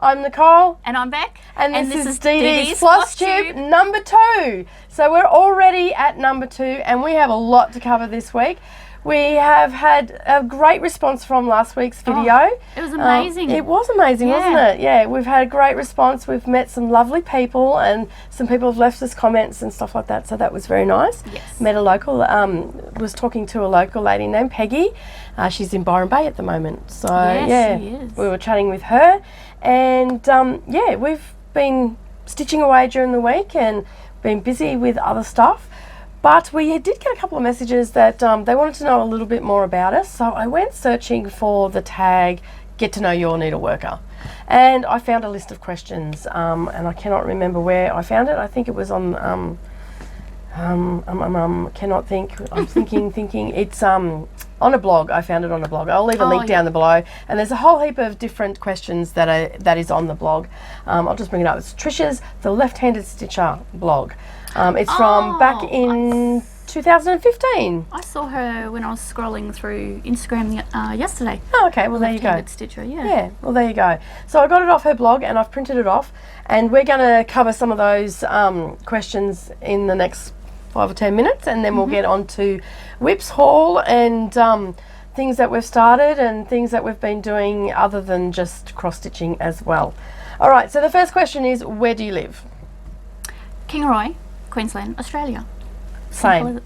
I'm Nicole. And I'm Bec. And this is DDsFlosstube number 2. So we're already at number 2 and we have a lot to cover this week. We have had a great response from last week's video. Oh, it was amazing. It was amazing, wasn't it? Yeah, we've had a great response. We've met some lovely people and some people have left us comments and stuff like that. So that was very nice. Yes. Met a local, was talking to a local lady named Peggy. She's in Byron Bay at the moment. So yes, she is. We were chatting with her and we've been stitching away during the week and been busy with other stuff. But we did get a couple of messages that they wanted to know a little bit more about us. So I went searching for the tag, get to know your needle worker. And I found a list of questions and I cannot remember where I found it. I think it was on, cannot think, I'm thinking. It's on a blog. I found it on a blog. I'll leave a link down below. And there's a whole heap of different questions that is on the blog. I'll just bring it up. It's Trisha's The Left-Handed Stitcher blog. It's from back in 2015. I saw her when I was scrolling through Instagram yesterday. Oh, okay. Well, there you go. Stitcher, yeah. Yeah, well, there you go. So I got it off her blog and I've printed it off. And we're going to cover some of those questions in the next 5 or 10 minutes. And then we'll get on to Whips Haul and things that we've started and things that we've been doing other than just cross-stitching as well. All right, so the first question is, where do you live? Kingaroy, Queensland, Australia. Same.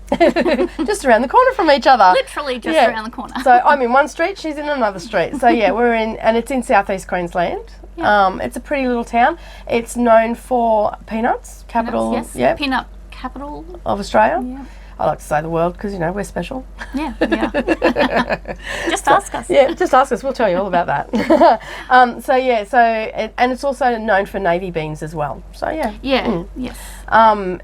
Just around the corner from each other. Literally just around the corner. So I'm in one street, she's in another street. So yeah, we're in, and it's in southeast Queensland. Yeah. It's a pretty little town. It's known for peanuts, capital. Peanuts, yes. Peanut capital of Australia. Yeah. I like to say the world because, you know, we're special. Yeah. Just ask us. Yeah, just ask us. We'll tell you all about that. And it's also known for navy beans as well. So yeah. Yeah. Yes. And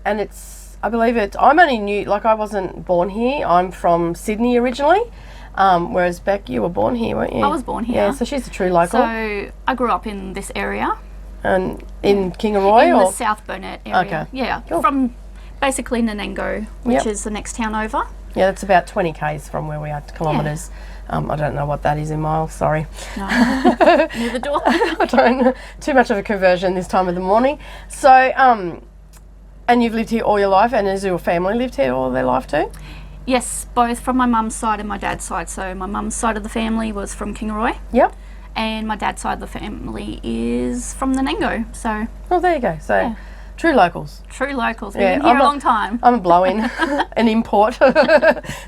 I'm only new. Like I wasn't born here. I'm from Sydney originally. Whereas Bec, you were born here, weren't you? I was born here. Yeah. So she's a true local. So I grew up in this area. And in Kingaroy, in the South Burnett area. Okay. Yeah. Cool. From basically Nanango, which is the next town over. Yeah, that's about 20 k's from where we are, kilometres. Yeah. I don't know what that is in miles, sorry. No, neither do I. I don't know. Too much of a conversion this time of the morning. So, and you've lived here all your life, and has your family lived here all their life too? Yes, both from my mum's side and my dad's side. So my mum's side of the family was from Kingaroy. Yep. And my dad's side of the family is from Nanango. So. Oh, there you go. So. Yeah. True locals. True locals. We've been here a long time. I'm a blow-in, an import.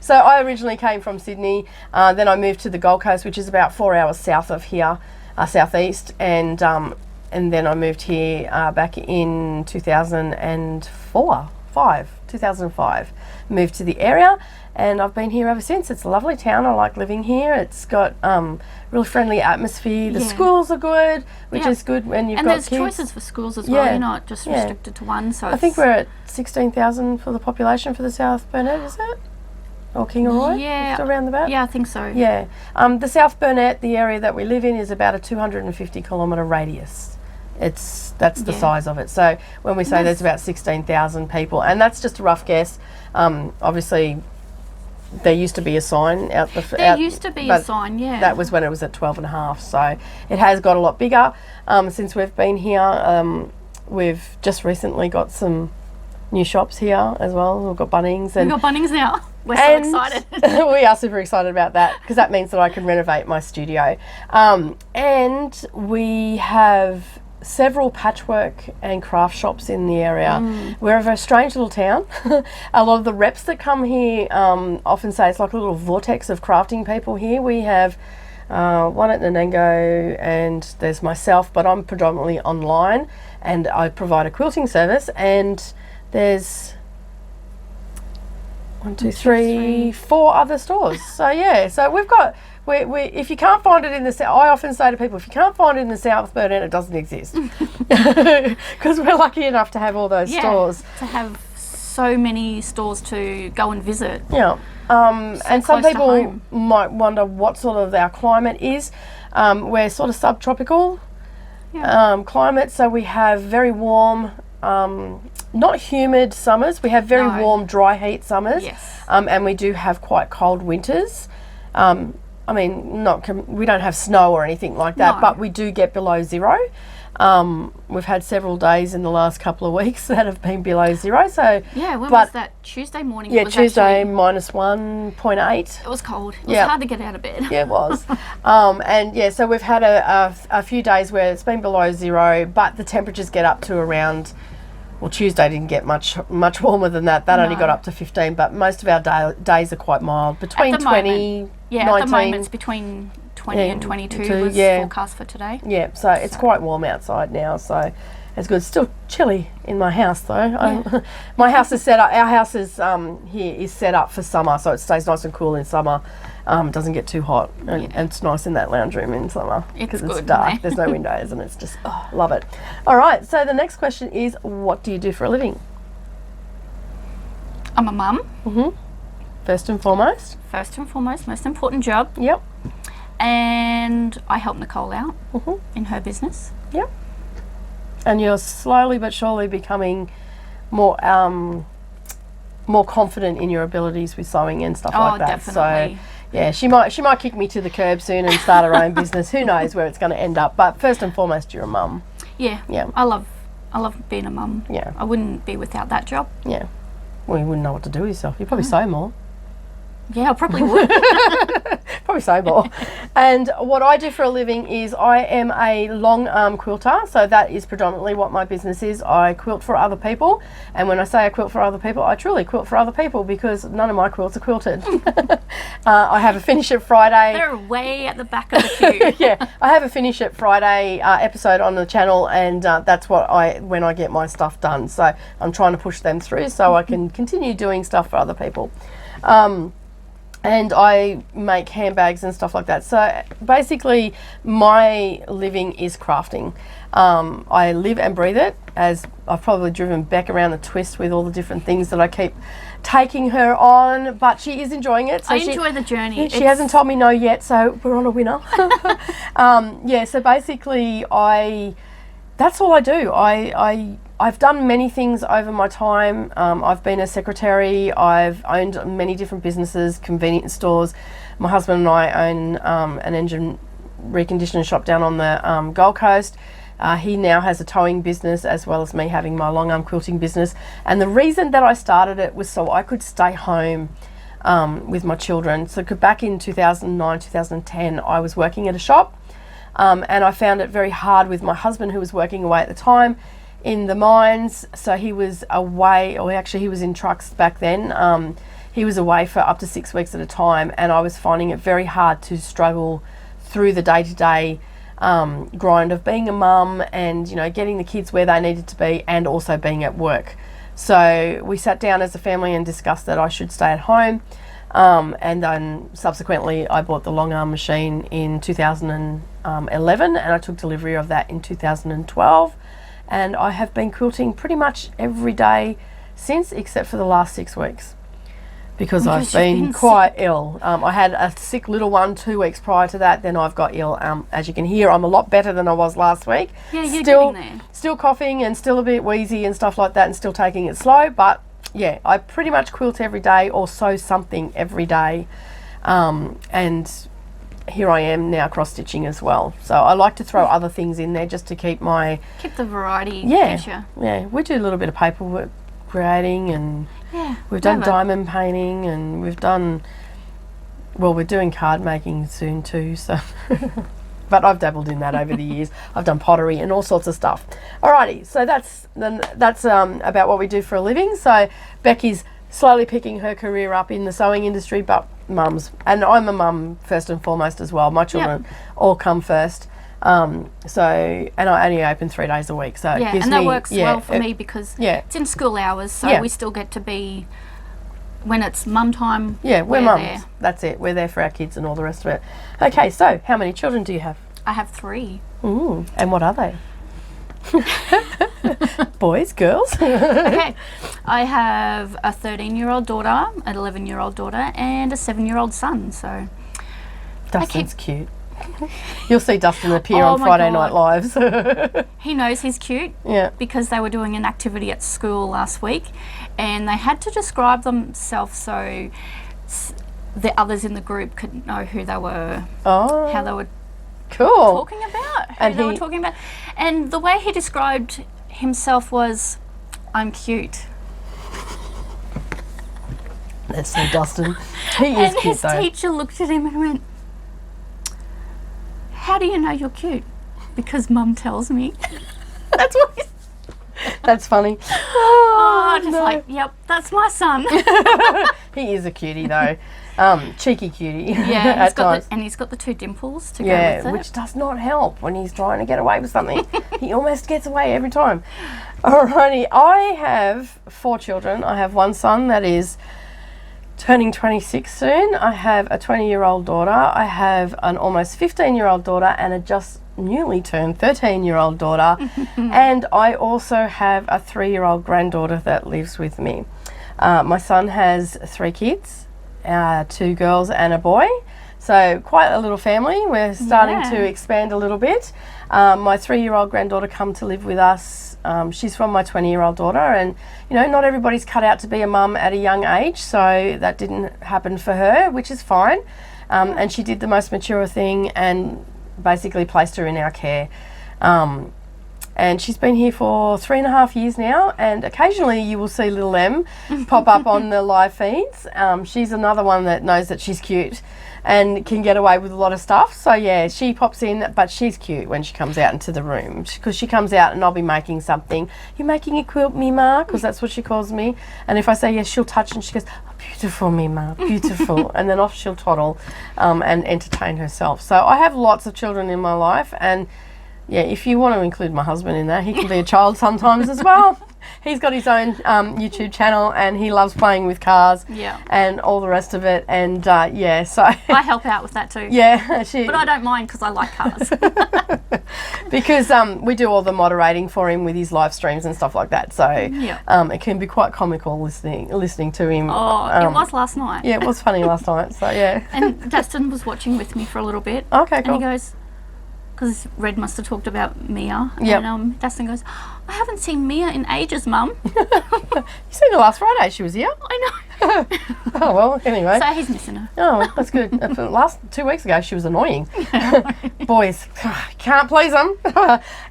So I originally came from Sydney. Then I moved to the Gold Coast, which is about 4 hours south of here, southeast. And then I moved here back in 2005. Moved to the area. And I've been here ever since. It's a lovely town. I like living here. It's got really friendly atmosphere. The schools are good, which is good when you've got kids. And there's choices for schools as well. You're not just restricted to one. So I think we're at 16,000 for the population for the South Burnett, is it? Or Kingaroy? Yeah. Just around about? Yeah, I think so. Yeah. The South Burnett, the area that we live in, is about a 250 kilometre radius. That's the size of it. So when we say there's about 16,000 people, and that's just a rough guess, obviously. There used to be a sign out the... There used to be a sign, yeah. That was when it was at 12.5, so it has got a lot bigger since we've been here. We've just recently got some new shops here as well. We've got Bunnings. We've got Bunnings now. We're so excited. We are super excited about that because that means that I can renovate my studio. And we have several patchwork and craft shops in the area. We're a very strange little town. A lot of the reps that come here often say it's like a little vortex of crafting people here. We have one at Nanango and there's myself, but I'm predominantly online and I provide a quilting service, and there's 1, 2, 3, 4 other stores. So yeah, so we've got... if you can't find it in the South, I often say to people, if you can't find it in the South Burnett, it doesn't exist. Because we're lucky enough to have all those stores. To have so many stores to go and visit. Yeah. And some people might wonder what sort of our climate is. We're sort of subtropical climate, so we have very warm, not humid summers. We have very warm, dry heat summers. Yes. And we do have quite cold winters. I mean, we don't have snow or anything like that, No. but we do get below zero. We've had several days in the last couple of weeks that have been below zero. So Yeah, when was that? Tuesday morning? yeah, it was Tuesday actually, minus 1.8. it was cold. It was Yeah. hard to get out of bed. Yeah, it was. And yeah, so we've had a few days where it's been below zero, but the temperatures get up to around, well, Tuesday didn't get much warmer than that. That only No. got up to 15, but most of our days are quite mild. Between At the 20, moment, yeah, 19. at the moment it's between 20 and 22 was forecast for today. Yeah, so it's quite warm outside now, so it's good. It's still chilly in my house though. My house is set up. Our house is here is set up for summer, so it stays nice and cool in summer. Doesn't get too hot, and it's nice in that lounge room in summer because it's good, dark. isn't it? There's no windows, and it's just love it. All right, so the next question is, what do you do for a living? I'm a mum, First and foremost. first and foremost, most important job, Yep. and I help Nicole out in her business. Yep. And you're slowly but surely becoming more confident in your abilities with sewing and stuff like that. Definitely. So yeah, she might kick me to the curb soon and start her own business. Who knows where it's going to end up? But first and foremost, you're a mum. Yeah. Yeah. I love being a mum. Yeah. I wouldn't be without that job. Yeah. Well, you wouldn't know what to do with yourself. You'd probably sew more. Yeah, I probably would. Probably sew more. And what I do for a living is I am a long arm quilter. So that is predominantly what my business is. I quilt for other people. And when I say I quilt for other people, I truly quilt for other people because none of my quilts are quilted. I have a Finish It Friday. They're way at the back of the queue. Yeah, I have a Finish It Friday episode on the channel, and that's when I get my stuff done. So I'm trying to push them through so I can continue doing stuff for other people. And I make handbags and stuff like that. So basically my living is crafting. I live and breathe it, as I've probably driven Bec around the twist with all the different things that I keep taking her on, but she is enjoying it. So I enjoy the journey. She hasn't told me no yet, so we're on a winner. Yeah, so basically that's all I do. I've done many things over my time. I've been a secretary. I've owned many different businesses, convenience stores. My husband and I own an engine reconditioning shop down on the Gold Coast. He now has a towing business as well as me having my long arm quilting business. And the reason that I started it was so I could stay home with my children. So back in 2009, 2010, I was working at a shop. And I found it very hard with my husband, who was working away at the time in the mines. So he was away, or actually he was in trucks back then. He was away for up to 6 weeks at a time, and I was finding it very hard to struggle through the day-to-day grind of being a mum and, you know, getting the kids where they needed to be and also being at work. So we sat down as a family and discussed that I should stay at home. And then subsequently I bought the long arm machine in 2011, and I took delivery of that in 2012. And I have been quilting pretty much every day since, except for the last 6 weeks, because I've been quite ill. I had a sick little one 2 weeks prior to that. Then I've got ill. As you can hear, I'm a lot better than I was last week. Yeah, you're getting there. Still coughing and still a bit wheezy and stuff like that, and still taking it slow. But yeah, I pretty much quilt every day or sew something every day. And here I am now cross-stitching as well. So I like to throw other things in there just to keep the variety feature. Yeah, we do a little bit of paperwork creating, and we've done diamond painting, and we're doing card making soon too, so but I've dabbled in that over the years. I've done pottery and all sorts of stuff. Alrighty, so that's about what we do for a living. So Becky's slowly picking her career up in the sewing industry, but mums, and I'm a mum first and foremost as well. My children all come first. And I only open 3 days a week, so it gives and that me, works well for me because it's in school hours, so we still get to be, when it's mum time. Yeah, we're mums. There. That's it. We're there for our kids and all the rest of it. Okay, so how many children do you have? I have 3. Ooh, and what are they? Boys, girls? Okay, I have a 13-year-old daughter, an 11-year-old daughter, and a 7-year-old son. So Dustin's cute. You'll see Dustin appear on Friday Night Lives. He knows he's cute. Yeah. Because they were doing an activity at school last week, and they had to describe themselves. So the others in the group could know who they were, how they were talking about, who they were talking about. And the way he described himself was, I'm cute. That's so Dustin. He is cute though. And his teacher looked at him and went, how do you know you're cute? Because Mum tells me. That's what he said. That's funny. Like, yep, that's my son. He is a cutie though. Cheeky cutie. Yeah, he's got the 2 dimples to go with it. Which does not help when he's trying to get away with something. He almost gets away every time. Alrighty, I have 4 children. I have one son that is turning 26 soon. I have a 20-year-old daughter. I have an almost 15-year-old daughter and a just newly turned 13-year-old daughter. And I also have a 3-year-old granddaughter that lives with me. My son has 3 kids, 2 girls and a boy. So quite a little family. We're starting to expand a little bit. My 3-year-old granddaughter come to live with us. She's from my 20-year-old daughter, and you know, not everybody's cut out to be a mum at a young age, so that didn't happen for her, which is fine. And she did the most mature thing and basically placed her in our care. And she's been here for 3.5 years now, and occasionally you will see little M pop up on the live feeds. She's another one that knows that she's cute and can get away with a lot of stuff. So yeah, she pops in, but she's cute when she comes out into the room, because she comes out and I'll be making something. You making a quilt, Mima? Because that's what she calls me. And if I say yes, she'll touch and she goes, oh, beautiful, Mima, beautiful. And then off she'll toddle and entertain herself. So I have lots of children in my life, and yeah, if you want to include my husband in that, he can be a child sometimes as well. He's got his own YouTube channel, and he loves playing with cars and all the rest of it. And so I help out with that too. Yeah, but I don't mind because I like cars. Because we do all the moderating for him with his live streams and stuff like that. So it can be quite comical listening to him. Oh, it was last night. Yeah, it was funny last night. So yeah. And Dustin was watching with me for a little bit. Okay, cool. And he goes, because Red must have talked about Mia. Yep. And Dustin goes, I haven't seen Mia in ages, Mum. You seen her last Friday, she was here. I know. Oh, well, anyway. So he's missing her. Oh, that's good. For the last 2 weeks ago, she was annoying. Boys, can't please them.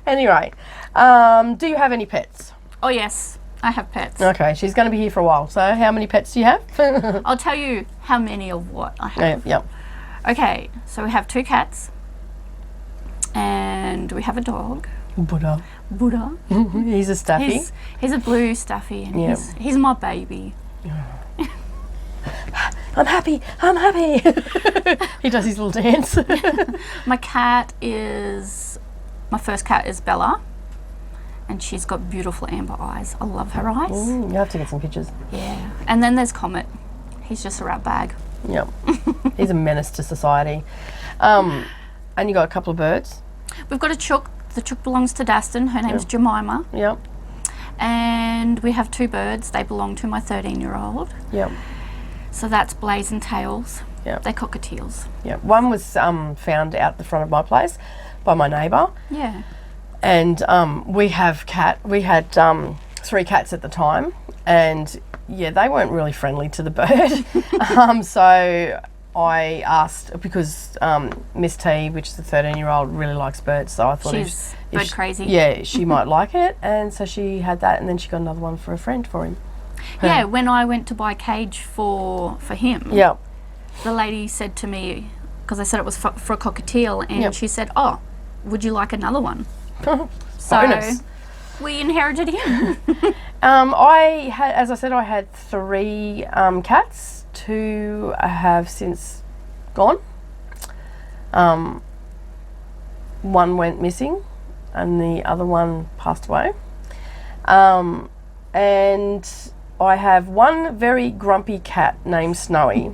Anyway, do you have any pets? Oh, yes, I have pets. Okay, she's going to be here for a while. So how many pets do you have? I'll tell you how many of what I have. Yep. Okay, so we have 2 cats. And we have a dog. Buddha. He's a staffy. He's a blue staffy, and he's my baby. I'm happy. He does his little dance. My first cat is Bella, and she's got beautiful amber eyes. I love her eyes. You have to get some pictures. Yeah. And then there's Comet. He's just a rat bag. Yep. He's a menace to society. And you got a couple of birds? We've got a chook. The chook belongs to Dustin. Her name's Jemima. Yep. And we have 2 birds. They belong to my 13-year-old. Yep. So that's Blaze and Tails. Yep. They're cockatiels. Yep. One was found out the front of my place by my neighbour. Yeah. And we had 3 cats at the time, and yeah, they weren't really friendly to the bird. So I asked, because Miss T, which is the 13-year-old, really likes birds, so I thought she's bird crazy. Yeah, she might like it, and so she had that, and then she got another one for a friend for him. Yeah, when I went to buy a cage for him, the lady said to me, because I said it was for a cockatiel, and she said, oh, would you like another one? So bonus. We inherited him. As I said, I had 3 cats. 2 have since gone. One went missing, and the other one passed away. And I have one very grumpy cat named Snowy,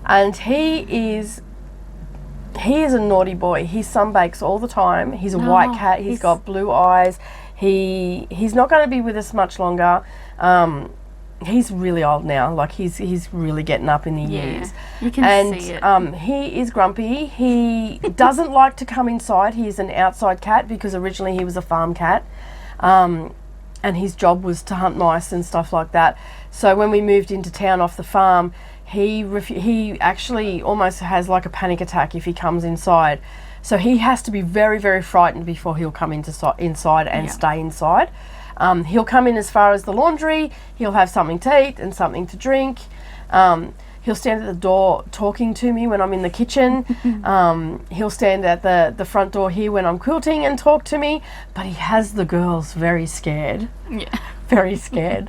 and he is a naughty boy. He sunbakes all the time. He's a white cat. He's got blue eyes. He's not going to be with us much longer. He's really old now. Like he's really getting up in the years. You can see it. He is grumpy. He doesn't like to come inside. He's an outside cat because originally he was a farm cat. and his job was to hunt mice and stuff like that. So when we moved into town off the farm, he actually almost has like a panic attack if he comes inside. So he has to be very, very frightened before he'll come inside and stay inside. He'll come in as far as the laundry. He'll have something to eat and something to drink. He'll stand at the door talking to me when I'm in the kitchen. He'll stand at the front door here when I'm quilting and talk to me. But he has the girls very scared. Yeah. Very scared.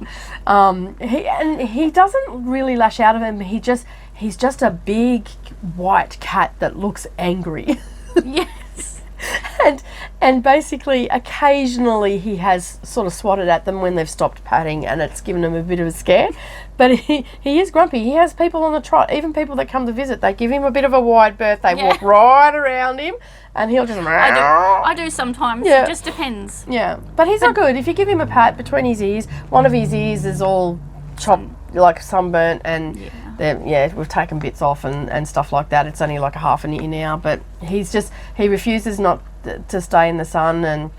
He doesn't really lash out at them. He's just a big white cat that looks angry. Yes. And basically, occasionally he has sort of swatted at them when they've stopped patting, and it's given them a bit of a scare. But he is grumpy. He has people on the trot, even people that come to visit. They give him a bit of a wide berth. They walk right around him, and he'll just... I do sometimes. Yeah. It just depends. Yeah. But he's not good. If you give him a pat between his ears, one of his ears is all chopped, like sunburnt, and... we've taken bits off and stuff like that. It's only like a half an ear now, but he refuses not to stay in the sun, and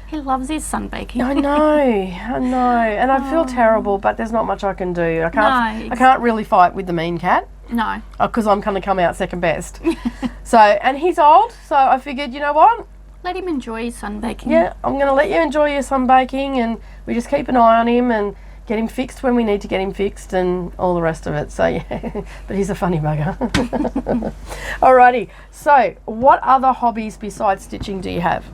he loves his sunbaking. I know, and I feel terrible, but there's not much I can do. I can't really fight with the mean cat. No, because I'm going to come out second best. So, and he's old, so I figured, you know what? Let him enjoy his sunbaking. Yeah, I'm going to let you enjoy your sunbaking, and we just keep an eye on him and get him fixed when we need to get him fixed and all the rest of it. So yeah, but he's a funny bugger. Alrighty, so what other hobbies besides stitching do you have?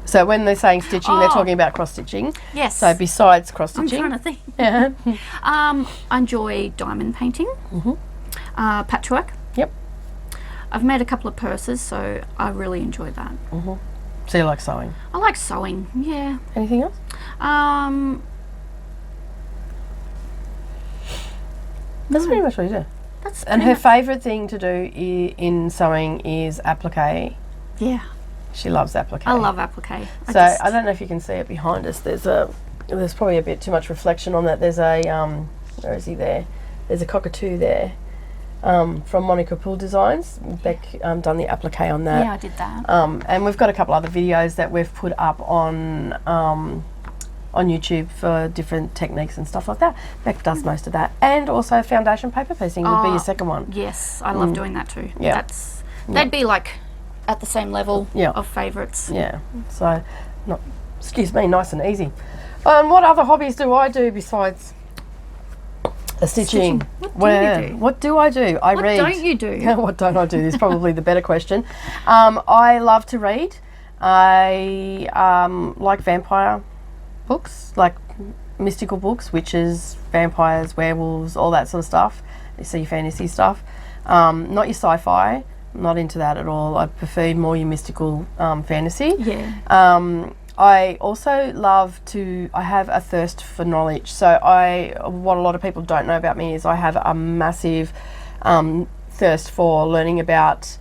So when they're saying stitching, they're talking about cross-stitching. Yes. So besides cross-stitching. I'm trying to think. Yeah. I enjoy diamond painting, patchwork. Yep. I've made a couple of purses, so I really enjoy that. So you like sewing? I like sewing, yeah. Anything else? That's pretty much what you do. And her favourite thing to do in sewing is applique. Yeah. She loves applique. I love applique. So I don't know if you can see it behind us. There's probably a bit too much reflection on that. There's a where is he there? There's a cockatoo there. From Nicole Qld Designs. Bec done the applique on that. Yeah, I did that. And we've got a couple other videos that we've put up on YouTube for different techniques and stuff like that. Bec does most of that, and also foundation paper piecing would be your second one. Yes, I love doing that too. Yeah, they'd be like at the same level of favourites. Yeah. So, nice and easy. What other hobbies do I do besides stitching? What do I do? I read. What don't you do? What don't I do is probably the better question. I love to read. I like vampire books, like mystical books, witches, vampires, werewolves, all that sort of stuff. You see fantasy stuff. Not your sci-fi. I'm not into that at all. I prefer more your mystical fantasy. Yeah. I also love I have a thirst for knowledge. So what a lot of people don't know about me is I have a massive thirst for learning about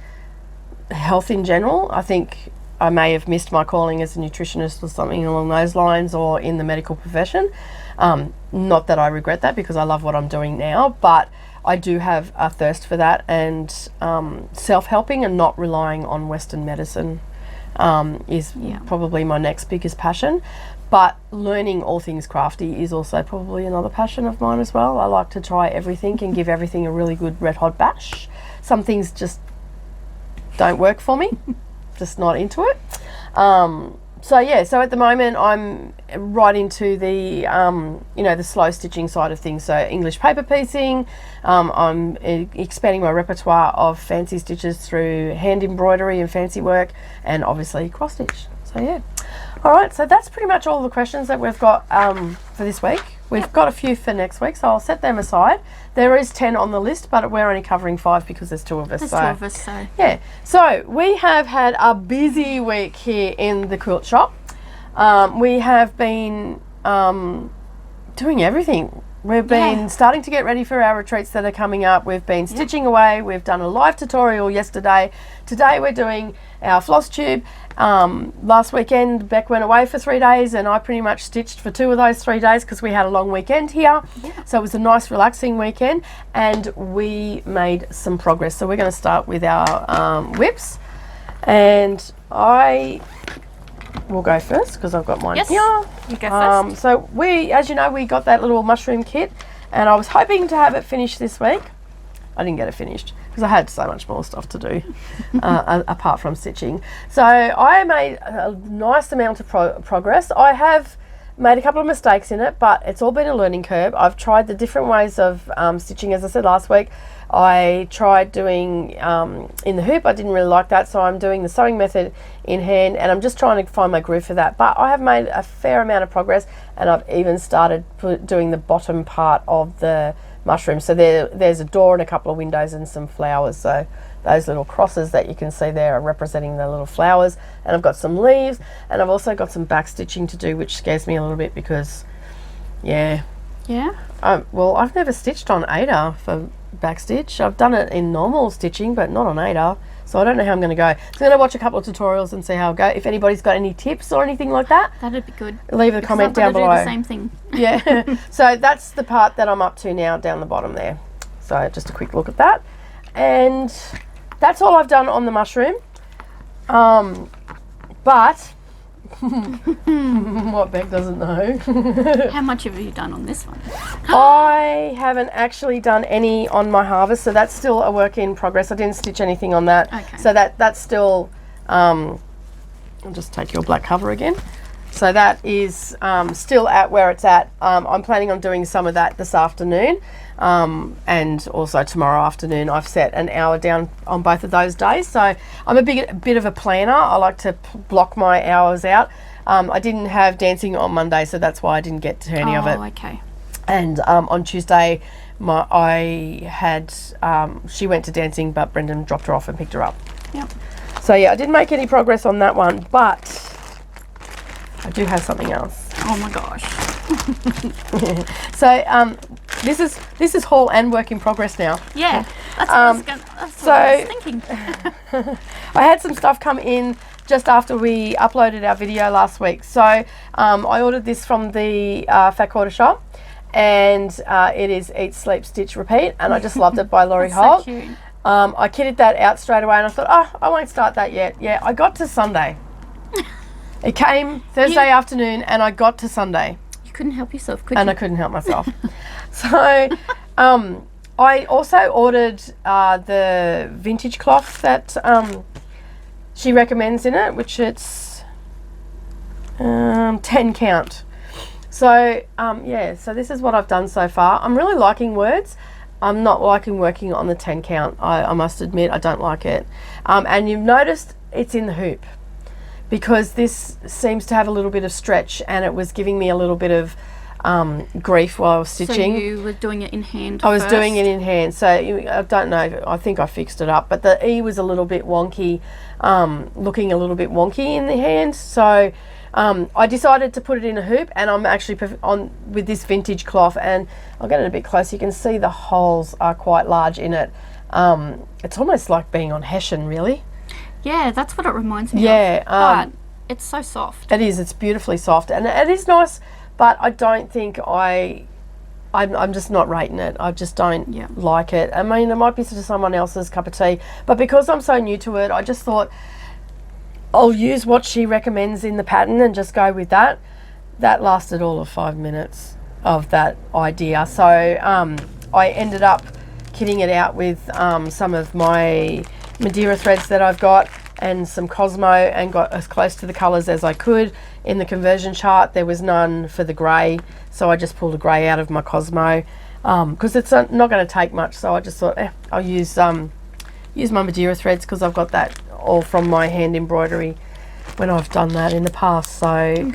health in general. I think I may have missed my calling as a nutritionist or something along those lines, or in the medical profession. Not that I regret that, because I love what I'm doing now, but I do have a thirst for that, and self-helping and not relying on Western medicine is probably my next biggest passion. But learning all things crafty is also probably another passion of mine as well. I like to try everything and give everything a really good red hot bash. Some things don't work for me, just not into it. So at the moment I'm right into the the slow stitching side of things. So English paper piecing. I'm expanding my repertoire of fancy stitches through hand embroidery and fancy work, and obviously cross stitch. So yeah. All right, so that's pretty much all the questions that we've got for this week. We've got a few for next week, so I'll set them aside. There is 10 on the list, but we're only covering 5 because there's 2 of us. There's 2 of us, so. Yeah, so we have had a busy week here in the quilt shop. We have been doing everything. We've been starting to get ready for our retreats that are coming up. We've been stitching away. We've done a live tutorial yesterday. Today we're doing our Flosstube. Last weekend Bec went away for 3 days, and I pretty much stitched for 2 of those 3 days because we had a long weekend here. So it was a nice relaxing weekend, and we made some progress. So we're going to start with our whips, and I will go first because I've got mine Yes, here. you go first. So we, as you know, we got that little mushroom kit, and I was hoping to have it finished this week. I didn't get it finished because I had so much more stuff to do apart from stitching. So I made a nice amount of progress. I have made a couple of mistakes in it, but it's all been a learning curve. I've tried the different ways of stitching. As I said last week, I tried doing in the hoop. I didn't really like that, so I'm doing the sewing method in hand, and I'm just trying to find my groove for that. But I have made a fair amount of progress, and I've even started doing the bottom part of the mushroom. So there's a door and a couple of windows and some flowers. So those little crosses that you can see there are representing the little flowers. And I've got some leaves, and I've also got some back stitching to do, which scares me a little bit because, yeah. Well, I've never stitched on Ada for back stitch. I've done it in normal stitching, but not on Ada. So I don't know how I'm going to go. So I'm going to watch a couple of tutorials and see how I go. If anybody's got any tips or anything like that, that'd be good. Leave a comment down below. Do the same thing. Yeah. So that's the part that I'm up to now down the bottom there. So just a quick look at that. And that's all I've done on the mushroom. But what Bec doesn't know. How much have you done on this one? I haven't actually done any on my harvest, so that's still a work in progress. I didn't stitch anything on that. Okay. So that's still, I'll just take your black cover again. So that is still at where it's at. I'm planning on doing some of that this afternoon, and also tomorrow afternoon. I've set an hour down on both of those days. So I'm a bit of a planner. I like to block my hours out. I didn't have dancing on Monday, so that's why I didn't get to any of it. Oh, okay. And on Tuesday, she went to dancing, but Brendan dropped her off and picked her up. Yep. So yeah, I didn't make any progress on that one, but I do have something else. Oh my gosh. So this is haul and work in progress now. Yeah, that's what I was thinking. I had some stuff come in just after we uploaded our video last week. So I ordered this from the Fat Quarter shop, and it is Eat, Sleep, Stitch, Repeat, and I just loved it by Laurie Holt. So cute. I kitted that out straight away, and I thought, oh, I won't start that yet. Yeah, I got to Sunday. It came Thursday afternoon, and I got to Sunday. You couldn't help yourself, could you? And I couldn't help myself. So I also ordered the vintage cloth that she recommends in it, which it's 10 count. So yeah, so this is what I've done so far. I'm really liking words. I'm not liking working on the 10 count. I must admit, I don't like it. And you've noticed it's in the hoop, because this seems to have a little bit of stretch, and it was giving me a little bit of grief while I was stitching. So you were doing it in hand I was doing it in hand, so I don't know, I think I fixed it up, but the E was a little bit wonky, looking a little bit wonky in the hand, so I decided to put it in a hoop, and I'm actually on with this vintage cloth, and I'll get it a bit closer. You can see the holes are quite large in it. It's almost like being on Hessian, really. Yeah, that's what it reminds me of. But it's so soft. It is. It's beautifully soft, and it is nice. But I don't think I'm just not rating it. I just don't like it. I mean, it might be to someone else's cup of tea, but because I'm so new to it, I just thought I'll use what she recommends in the pattern and just go with that. That lasted all of 5 minutes of that idea. So I ended up kitting it out with some of my Madeira threads that I've got and some Cosmo, and got as close to the colours as I could. In the conversion chart there was none for the grey, so I just pulled a grey out of my Cosmo because it's not going to take much, so I just thought I'll use my Madeira threads, because I've got that all from my hand embroidery when I've done that in the past. So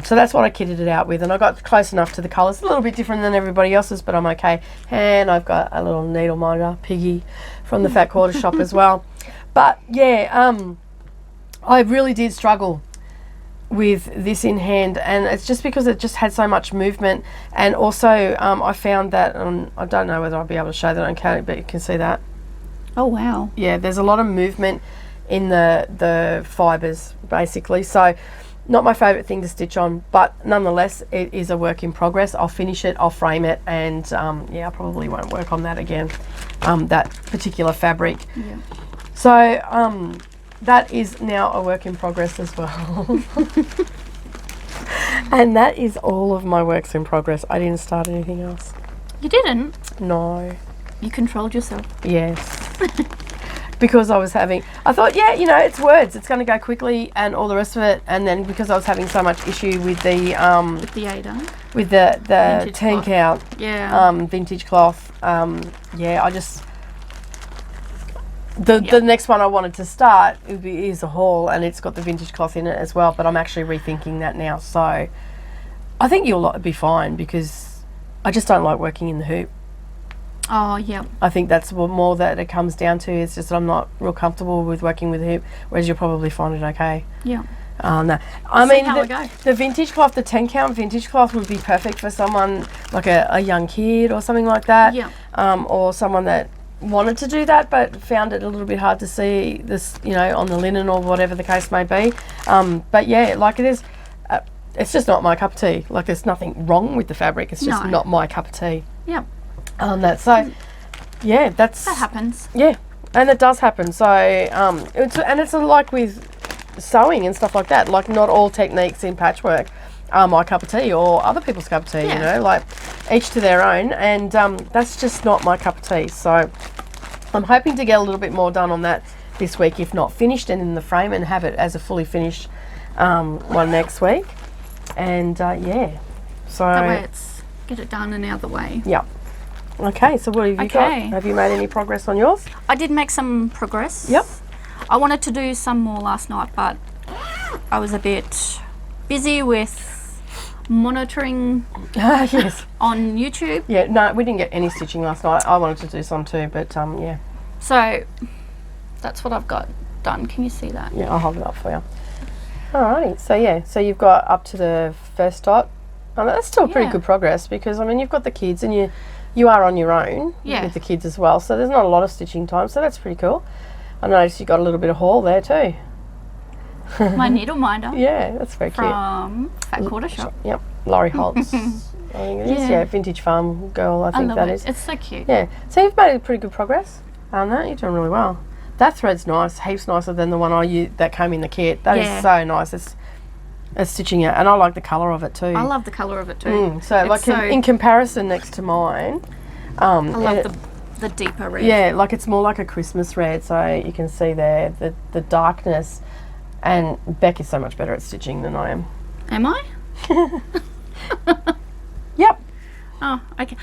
so that's what I kitted it out with, and I got close enough to the colours. A little bit different than everybody else's, but I'm okay. And I've got a little needle minder, Piggy, from the Fat Quarter shop as well. But yeah, I really did struggle with this in hand, and it's just because it just had so much movement. And also I found that, I don't know whether I'll be able to show that on camera, but you can see that. Oh wow. Yeah, there's a lot of movement in the fibres basically, so not my favourite thing to stitch on, but nonetheless it is a work in progress. I'll finish it, I'll frame it, and yeah, I probably won't work on that again, that particular fabric. So that is now a work in progress as well. And that is all of my works in progress. I didn't start anything else. You didn't? No. You controlled yourself? Yes. Because I thought, yeah, you know, it's words. It's going to go quickly and all the rest of it. And then because I was having so much issue with the Ada? With the 10 count vintage cloth, I just... The next one I wanted to start is a haul, and it's got the vintage cloth in it as well, but I'm actually rethinking that now. So I think you'll be fine, because I just don't like working in the hoop. Oh, yeah. I think that's what more that it comes down to. It's just that I'm not real comfortable with working with the hoop, whereas you'll probably find it okay. Yeah. No. The vintage cloth, the 10 count vintage cloth would be perfect for someone like a young kid or something like that. Yeah. Or someone that wanted to do that but found it a little bit hard to see this, you know, on the linen or whatever the case may be. But yeah, like it is, it's just not my cup of tea. Like there's nothing wrong with the fabric. It's just not my cup of tea. Yeah. That happens. Yeah, and it does happen. So it's like with sewing and stuff like that. Like not all techniques in patchwork are my cup of tea or other people's cup of tea. You know, like each to their own, and that's just not my cup of tea. So I'm hoping to get a little bit more done on that this week, if not finished and in the frame, and have it as a fully finished one next week. And so that way it's get it done and out of the way. Yeah. Okay, so what have you got? Have you made any progress on yours? I did make some progress. Yep. I wanted to do some more last night, but I was a bit busy with monitoring on YouTube. Yeah, no, we didn't get any stitching last night. I wanted to do some too, but yeah. So that's what I've got done. Can you see that? Yeah, I'll hold it up for you. Alrighty, so yeah, so you've got up to the first dot. Oh, that's still pretty good progress, because I mean you've got the kids and you are on your own with the kids as well, so there's not a lot of stitching time, so that's pretty cool. I noticed you got a little bit of haul there too. My needle minder. Yeah, that's very cute. From Fat Quarter Shop. Yep, Laurie Holtz. I think it is. Yeah, Vintage Farm Girl, I think that is. It's so cute. Yeah, so you've made pretty good progress on that. You're doing really well. That thread's nice, heaps nicer than the one I used that came in the kit. That is so nice. It's stitching it, and I like the colour of it too. I love the colour of it too. In comparison next to mine, I love the deeper red. Yeah, like it's more like a Christmas red, so you can see there the darkness. And Bec is so much better at stitching than I am. Am I? Yep. Oh, okay.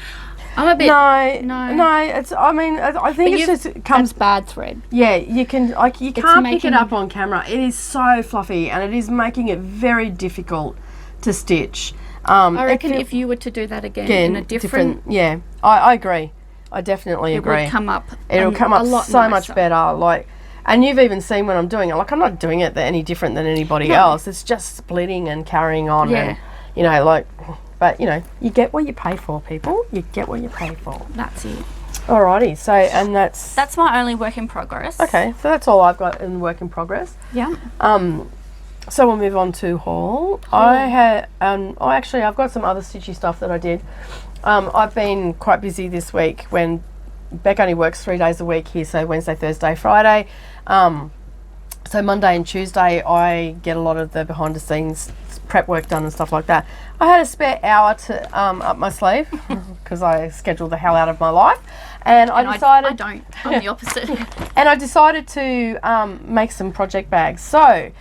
I'm a bit... No. It's. I mean, I think it's just comes bad thread. Yeah, you can. Like you can't pick it up on camera. It is so fluffy, and it is making it very difficult to stitch. I reckon if you were to do that again in a different yeah, I agree. I definitely agree. It would come up. It'll come up so much better. Like. And you've even seen when I'm doing it, like I'm not doing it any different than anybody else. It's just splitting and carrying on and, you know, like, but, you know, you get what you pay for, people. You get what you pay for. That's it. Alrighty, so, and that's my only work in progress. Okay, so that's all I've got in work in progress. Yeah. So we'll move on to haul. I've got some other stitchy stuff that I did. I've been quite busy this week when Bec only works 3 days a week here, so Wednesday, Thursday, Friday. So Monday and Tuesday I get a lot of the behind the scenes prep work done and stuff like that. I had a spare hour to up my sleeve because I schedule the hell out of my life, and I decided I don't. I'm the opposite. And I decided to make some project bags. So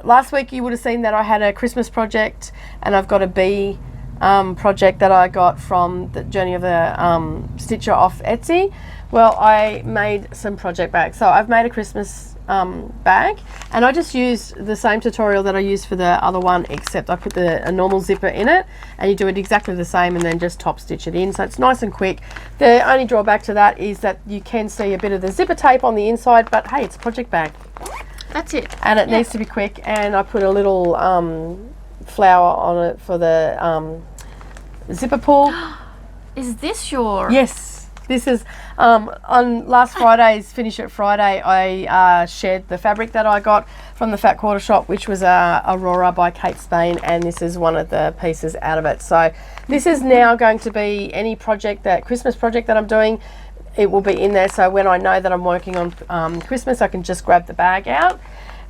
last week you would have seen that I had a Christmas project, and I've got a bee project that I got from the Journey of the Stitcher off Etsy. Well, I made some project bags. So I've made a Christmas bag, and I just used the same tutorial that I used for the other one, except I put a normal zipper in it, and you do it exactly the same and then just top stitch it in, so it's nice and quick. The only drawback to that is that you can see a bit of the zipper tape on the inside, but hey, it's a project bag. That's it. And it needs to be quick, and I put a little flower on it for the zipper pull. Is this your... Yes. This is, on last Friday's Finish It Friday, I shared the fabric that I got from the Fat Quarter Shop, which was Aurora by Kate Spain, and this is one of the pieces out of it. So this is now going to be any project, Christmas project that I'm doing. it will be in there, so when I know that I'm working on Christmas, I can just grab the bag out.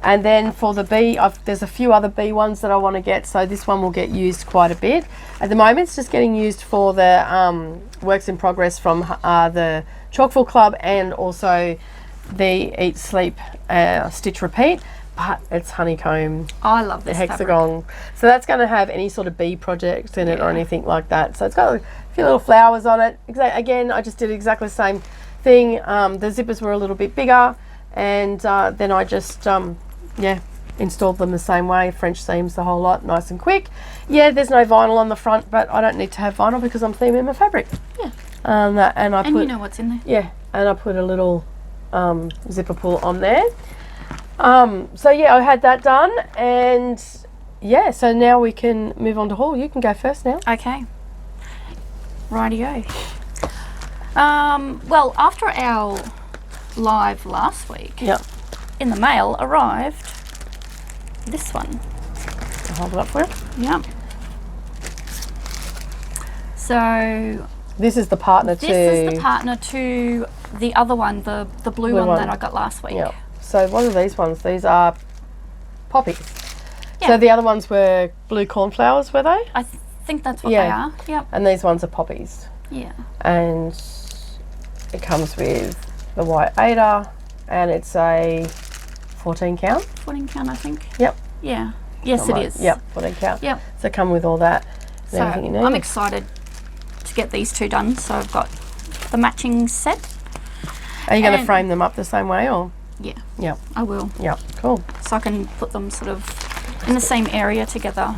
And then for the bee, there's a few other bee ones that I want to get, so this one will get used quite a bit. At the moment, it's just getting used for the works in progress from the Chalkful Club and also the Eat, Sleep, Stitch, Repeat. But it's honeycomb. I love this hexagon. fabric. So that's going to have any sort of bee projects in it or anything like that. So it's got a few little flowers on it. Again, I just did exactly the same thing. The zippers were a little bit bigger, and then I just installed them the same way. French seams, the whole lot, nice and quick. Yeah, there's no vinyl on the front, but I don't need to have vinyl because I'm theming my fabric. Yeah. And you know what's in there. Yeah, and I put a little zipper pull on there. So yeah, I had that done, and yeah, so now we can move on to haul. You can go first now. Okay. Rightio. Well, after our live last week, in the mail arrived this one. I'll hold it up for you. Yep. So this is the partner to... This is the partner to the other one, the blue one that I got last week. Yeah. So what are these ones? These are poppies. Yeah. So the other ones were blue cornflowers, were they? I think that's what they are. Yep. And these ones are poppies. Yeah. And it comes with the white Ada, and it's a 14 count. 14 count, I think. Yep. Yeah. Yes, it is. Yep, 14 count. Yep. So come with all that. So I'm excited to get these two done. So I've got the matching set. Are you going to frame them up the same way, or? Yeah. Yep. I will. Yep. Cool. So I can put them sort of in the same area together.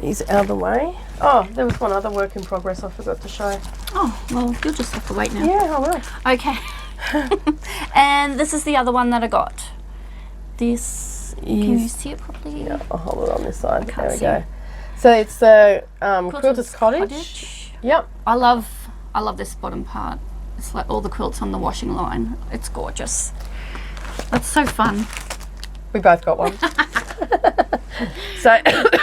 These out of the way. Oh, there was one other work in progress I forgot to show. Oh, well, you'll just have to wait now. Yeah, I will. Okay. And this is the other one that I got. This, can you see it properly? Yeah, I'll hold it on this side. There we see. go. So it's the Quilter's Cottage. Yep. I love this bottom part. It's like all the quilts on the washing line. It's gorgeous. It's so fun. We both got one. So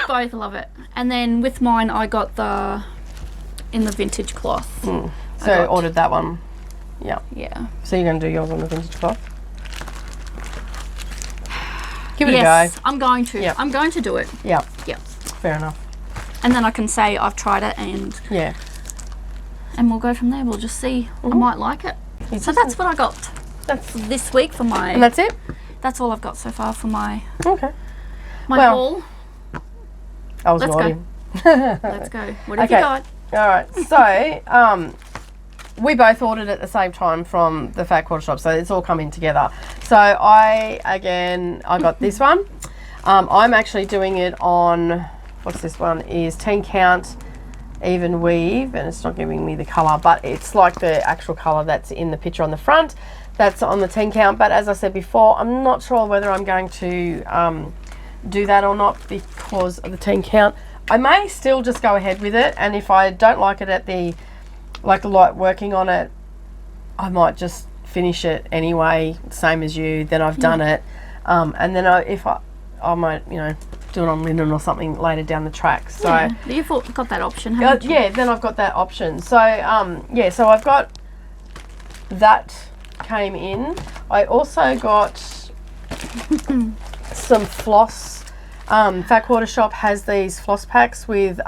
both love it. And then with mine, I got in the vintage cloth. So ordered that one. Yeah. Yeah. So you're going to do yours on the vintage cloth? Give it a go. Yes, I'm going to. Yep. I'm going to do it. Yeah. Yep. Fair enough. And then I can say I've tried it, and we'll go from there. We'll just see. I might like it. So that's what I got. That's this week for my. And that's it? That's all I've got so far for my. Okay. My haul. I was Let's nodding. go. Let's go. What have you got? All right. So we both ordered at the same time from the Fat Quarter Shop, so it's all coming together. So I got this one. I'm actually doing it on, what's this one, is 10 count even weave, and it's not giving me the colour, but it's like the actual colour that's in the picture on the front. That's on the 10 count, but as I said before, I'm not sure whether I'm going to do that or not because of the 10 count. I may still just go ahead with it, and if I don't like it at the like working on it, I might just finish it anyway, same as you. Then I've done it, and then I might do it on linen or something later down the track. So you've got that option, haven't you? Yeah, then I've got that option. So so I've got that came in. I also got some floss. Fat Quarter Shop has these floss packs with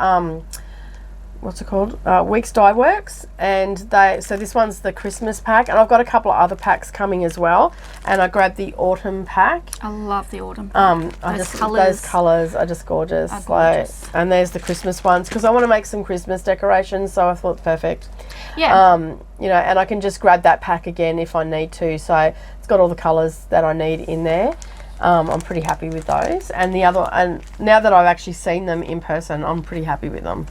what's it called? Weeks Dye Works, and so this one's the Christmas pack, and I've got a couple of other packs coming as well. And I grabbed the autumn pack. I love the autumn pack. Those colours are just gorgeous. And there's the Christmas ones because I want to make some Christmas decorations, so I thought perfect. Yeah. And I can just grab that pack again if I need to. So it's got all the colours that I need in there. I'm pretty happy with those. And now that I've actually seen them in person, I'm pretty happy with them.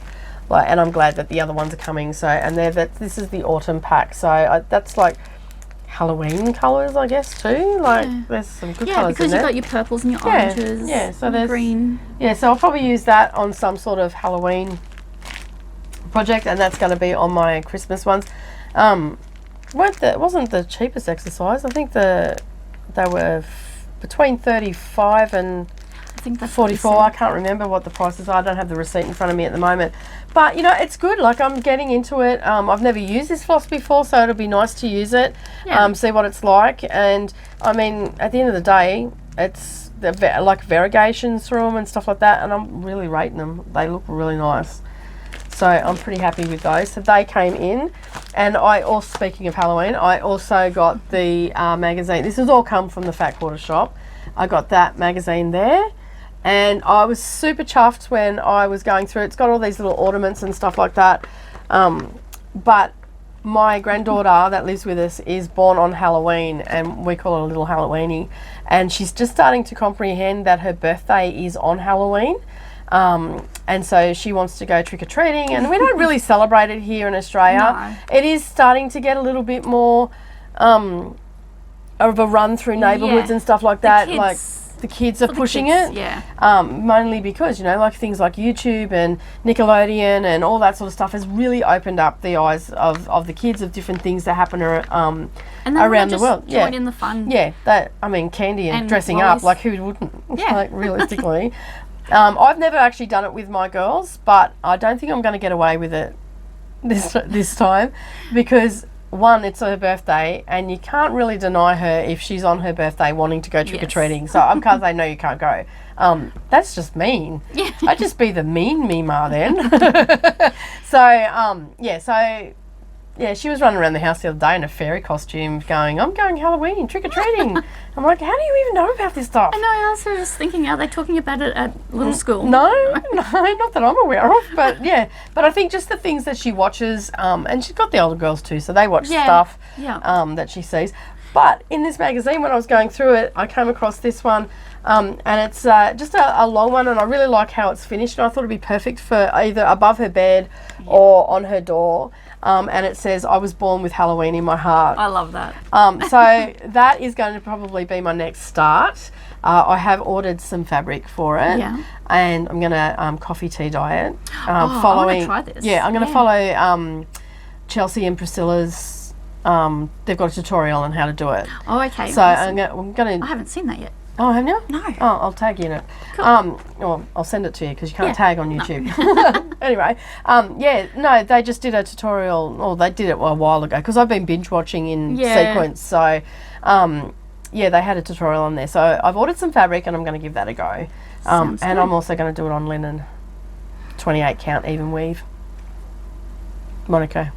And I'm glad that the other ones are coming. So, and this is the autumn pack. So that's like Halloween colours, I guess, too. There's some good colours in there. Yeah, because you've got your purples and your oranges. Yeah, so there's green. Yeah, so I'll probably use that on some sort of Halloween project, and that's going to be on my Christmas ones. It wasn't the cheapest exercise. I think they were between 35 and think that's 44. I can't remember what the prices are. I don't have the receipt in front of me at the moment. But, you know, it's good. Like, I'm getting into it. I've never used this floss before, so it'll be nice to use it, see what it's like. And, I mean, at the end of the day, it's like variegations through them and stuff like that, and I'm really rating them. They look really nice. So I'm pretty happy with those. So they came in, and I also, speaking of Halloween, I also got the magazine. This has all come from the Fat Quarter shop. I got that magazine there, and I was super chuffed when I was going through it. It's got all these little ornaments and stuff like that. But my granddaughter that lives with us is born on Halloween, and we call her a little Halloweenie, and she's just starting to comprehend that her birthday is on Halloween. And so she wants to go trick-or-treating, and we don't really celebrate it here in Australia. No. It is starting to get a little bit more of a run through neighbourhoods and stuff like that. Like the kids are pushing it. Yeah. Mainly because, you know, like things like YouTube and Nickelodeon and all that sort of stuff has really opened up the eyes of the kids of different things that happen around the world. Join in the fun. Yeah. That, I mean, candy and dressing up, like who wouldn't? Yeah. Like realistically. I've never actually done it with my girls, but I don't think I'm going to get away with it this time, because one, it's her birthday, and you can't really deny her if she's on her birthday wanting to go trick-or-treating. So I can't say, no, you can't go. That's just mean. Yeah. I'd just be the mean Mima then. So she was running around the house the other day in a fairy costume going, I'm going Halloween, trick-or-treating. I'm like, how do you even know about this stuff? I know, I was just thinking, are they talking about it at little school? No, not that I'm aware of, but yeah. But I think just the things that she watches, and she's got the older girls too, so they watch stuff that she sees. But in this magazine, when I was going through it, I came across this one, and it's just a long one, and I really like how it's finished, and I thought it'd be perfect for either above her bed or on her door. And it says, I was born with Halloween in my heart. I love that. So that is going to probably be my next start. I have ordered some fabric for it, and I'm going to coffee tea dye it. I want to try this. Yeah, I'm going to follow Chelsea and Priscilla's. They've got a tutorial on how to do it. Oh, okay. So awesome. I'm going to. I haven't seen that yet. Oh, haven't you? No. Oh, I'll tag you in it. Cool. Well, I'll send it to you because you can't tag on YouTube. Anyway, they just did a tutorial, or they did it a while ago, because I've been binge watching in sequence. So, they had a tutorial on there. So I've ordered some fabric, and I'm going to give that a go. And I'm also going to do it on linen, 28 count even weave. Monaco.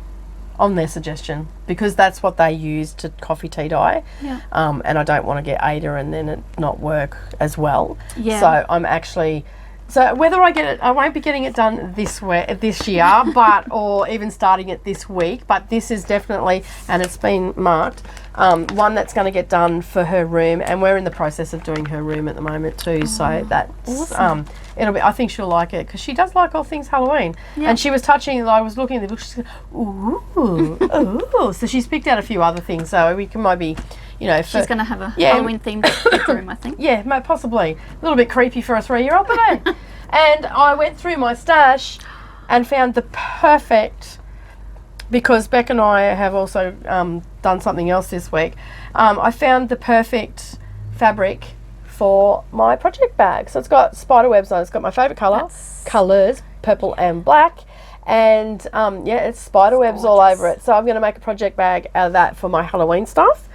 On their suggestion, because that's what they use to coffee tea dye. Yeah. And I don't want to get Ada and then it not work as well. Yeah. So I'm actually, whether I get it, I won't be getting it done this year, or even starting it this week. But this is definitely, and it's been marked, one that's going to get done for her room, and we're in the process of doing her room at the moment too. So that's awesome. It'll be. I think she'll like it, because she does like all things Halloween. Yeah. And she was touching. I was looking at the book. She's like, ooh, ooh. So she's picked out a few other things. So we can maybe, she's going to have a Halloween themed bedroom, I think. Yeah, possibly. A little bit creepy for a 3-year-old, but hey. And I went through my stash and found the perfect. Because Bec and I have also done something else this week. I found the perfect fabric for my project bag. So it's got spider webs on it. It's got my favourite colours, purple and black. And it's spider webs all over it. So I'm going to make a project bag out of that for my Halloween stuff.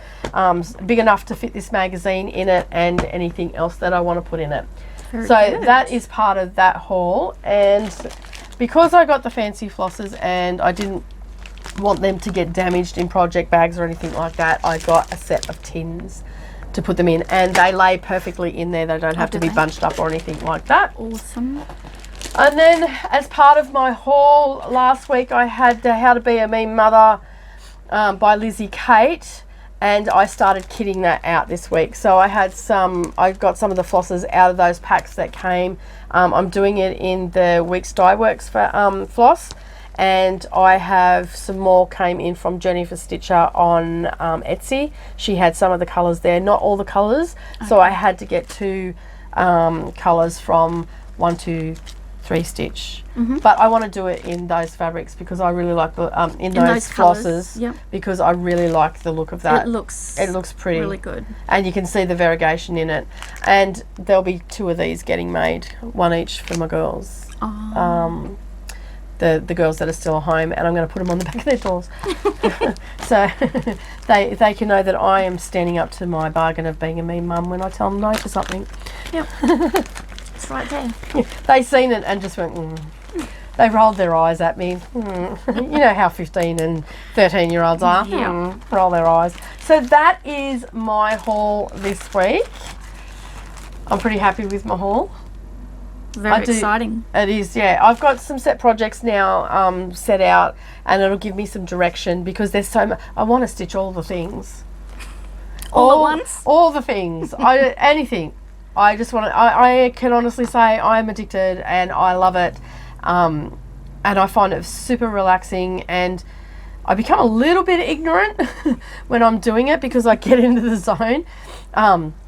Big enough to fit this magazine in it and anything else that I want to put in it. Very good. That is part of that haul. And because I got the fancy flosses and I didn't want them to get damaged in project bags or anything like that, I got a set of tins to put them in, and they lay perfectly in there. They don't have to be bunched up or anything like that. Awesome. And then as part of my haul last week, I had the How to Be a Mean Mother by Lizzie Kate, and I started kitting that out this week. So I got some of the flosses out of those packs that came. I'm doing it in the Weeks Dye Works for floss. And I have some more came in from Jennifer Stitcher on Etsy. She had some of the colours there, not all the colours. Okay. So I had to get 2 colours from 1, 2, 3 stitch. But I want to do it in those fabrics because I really like the in those flosses. Yep. Because I really like the look of that. It looks pretty, really good, and you can see the variegation in it. And there'll be 2 of these getting made, 1 each for my girls. Oh. The girls that are still at home, and I'm going to put them on the back of their doors, so they can know that I am standing up to my bargain of being a mean mum when I tell them no for something. Yep. It's right there. They seen it and just went. They rolled their eyes at me. You know how 15 and 13-year-olds are. Yeah. Roll their eyes. So that is my haul this week. I'm pretty happy with my haul. Very exciting. It is, yeah. I've got some set projects now set out, and it'll give me some direction because there's so much. I want to stitch all the things. All at once? All the things. Anything. I just want to. I can honestly say I'm addicted and I love it. And I find it super relaxing, and I become a little bit ignorant when I'm doing it because I get into the zone,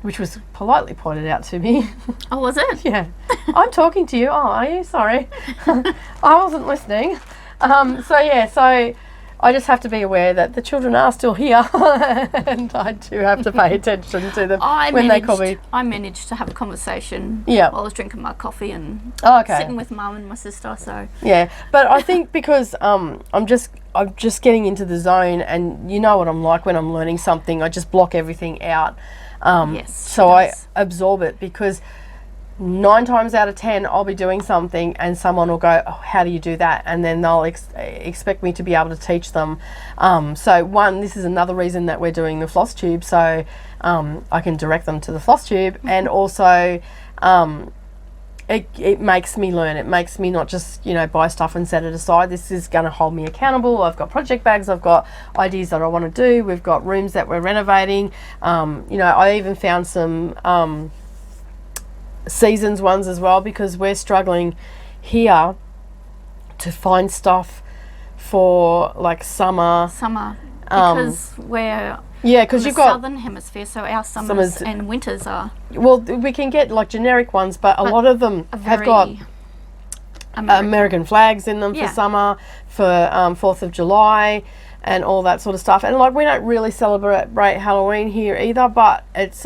which was politely pointed out to me. Oh, was it? Yeah. I'm talking to you. Oh, are you? Sorry. I wasn't listening. So I just have to be aware that the children are still here and I do have to pay attention to them they call me. I managed to have a conversation while I was drinking my coffee and sitting with Mum and my sister. So yeah, but I think because I'm just getting into the zone, and you know what I'm like when I'm learning something, I just block everything out. So I absorb it because 9 times out of 10 I'll be doing something and someone will go, oh, how do you do that? And then they'll expect me to be able to teach them. So this is another reason that we're doing the Flosstube, so I can direct them to the Flosstube. And also it makes me learn. It makes me not just, buy stuff and set it aside. This is going to hold me accountable. I've got project bags. I've got ideas that I want to do. We've got rooms that we're renovating. I even found some seasons ones as well because we're struggling here to find stuff for like summer because we're because you've got southern hemisphere, so our summers and winters are we can get like generic ones, but a lot of them have got American flags in them for summer, for 4th of July and all that sort of stuff. And like we don't really celebrate Halloween here either, but it's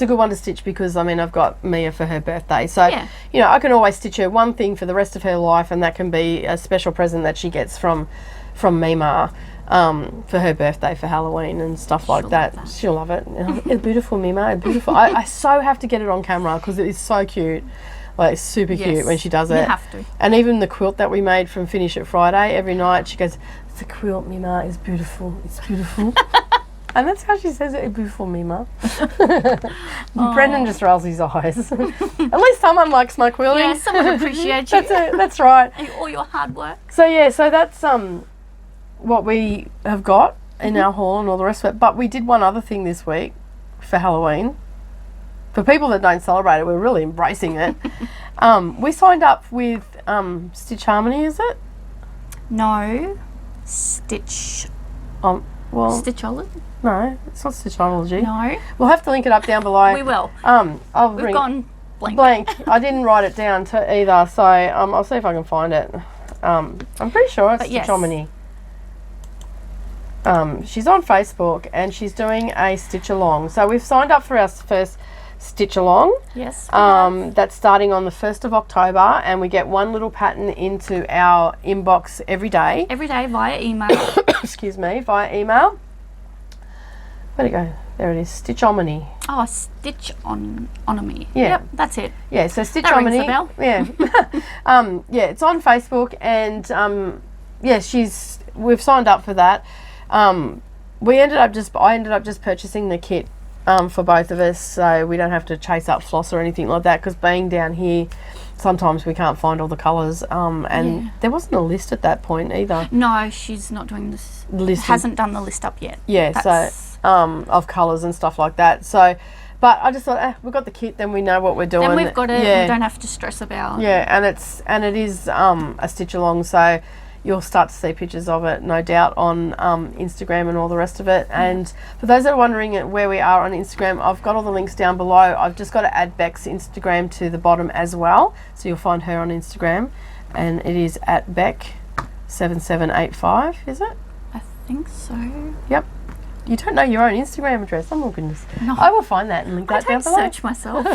a good one to stitch because, I've got Mia for her birthday. So, I can always stitch her one thing for the rest of her life, and that can be a special present that she gets from Mima for her birthday for Halloween and stuff like that. She'll love it. It's beautiful, Mima. It's beautiful. I so have to get it on camera because it is so cute. Like, super cute when she does it. You have to. And even the quilt that we made from Finish It Friday, every night she goes, it's a quilt, Mima. It's beautiful. It's beautiful. And that's how she says it, beautiful Mima. Brendan just rolls his eyes. At least someone likes my quilting. Yeah, someone appreciates you. That's right. And all your hard work. So that's what we have got in our haul and all the rest of it. But we did one other thing this week for Halloween. For people that don't celebrate it, we're really embracing it. We signed up with Stitch Harmony, is it? No. Stitch. Stitchology? No, it's not Stitchology. No. We'll have to link it up down below. We will. We've gone blank. I didn't write it down either, so I'll see if I can find it. I'm pretty sure it's Stitchomany. She's on Facebook and she's doing a stitch along. So we've signed up for our first stitch along. Yes. That's starting on the 1st of October, and we get one little pattern into our inbox every day. Every day via email. Excuse me, via email. Where'd it go? There it is, Stitchomany. Oh, Stitchonomy. Yeah. Yep, that's it. Yeah, so Stitchomany. That rings the bell. Yeah. It's on Facebook, and we've signed up for that. I ended up just purchasing the kit for both of us, so we don't have to chase up floss or anything like that, because being down here, sometimes we can't find all the colours, and there wasn't a list at that point either. No, she's not doing this. Hasn't done the list up yet. Yeah, of colours and stuff like that. So, but I just thought, we've got the kit, then we know what we're doing. Then we've got it. Yeah. We don't have to stress about. Yeah, and it is a stitch along. So, you'll start to see pictures of it, no doubt, on Instagram and all the rest of it. And for those that are wondering where we are on Instagram, I've got all the links down below. I've just got to add Bec's Instagram to the bottom as well, so you'll find her on Instagram, and it is at Bec7785, is it? I think so. Yep. You don't know your own Instagram address? Oh my goodness. No. I will find that and link that down below. I don't search myself.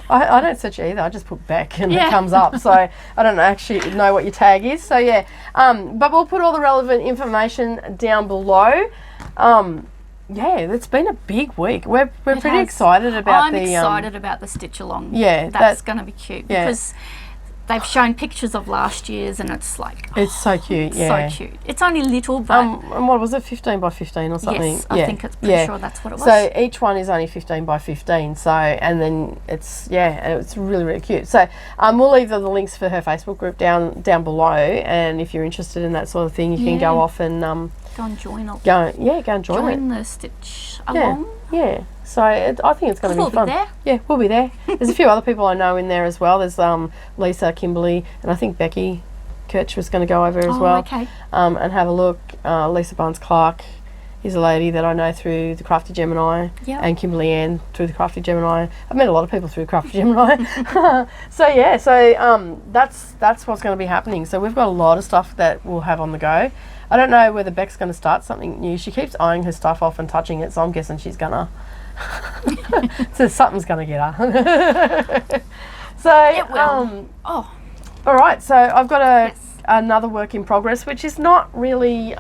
I don't search either. I just put Bec and it comes up. So I don't actually know what your tag is. So yeah, but we'll put all the relevant information down below. Yeah, it's been a big week. We're pretty excited about I'm excited about the stitch along. Yeah, that's going to be cute because they've shown pictures of last year's and it's like it's so cute. Yeah, so cute. It's only little, but and what was it, 15 by 15 or something? Yes, I think it's pretty sure that's what it was. So each one is only 15 by 15. So and then it's it's really, really cute. So we'll leave the links for her Facebook group down below, and if you're interested in that sort of thing, you can go off and go and join it. Go and join the stitch along. Yeah. So I think it's going to be fun. We'll be there. Yeah, we'll be there. There's a few other people I know in there as well. There's Lisa, Kimberly, and I think Becky Kirch was going to go over as well. Okay. And have a look. Lisa Barnes-Clark is a lady that I know through the Crafty Gemini, and Kimberly Ann through the Crafty Gemini. I've met a lot of people through Crafty Gemini. That's what's going to be happening. So we've got a lot of stuff that we'll have on the go. I don't know whether Bec's going to start something new. She keeps eyeing her stuff off and touching it, so I'm guessing she's going to. So something's going to get her. So, it will. all right, so I've got another work in progress, which is not really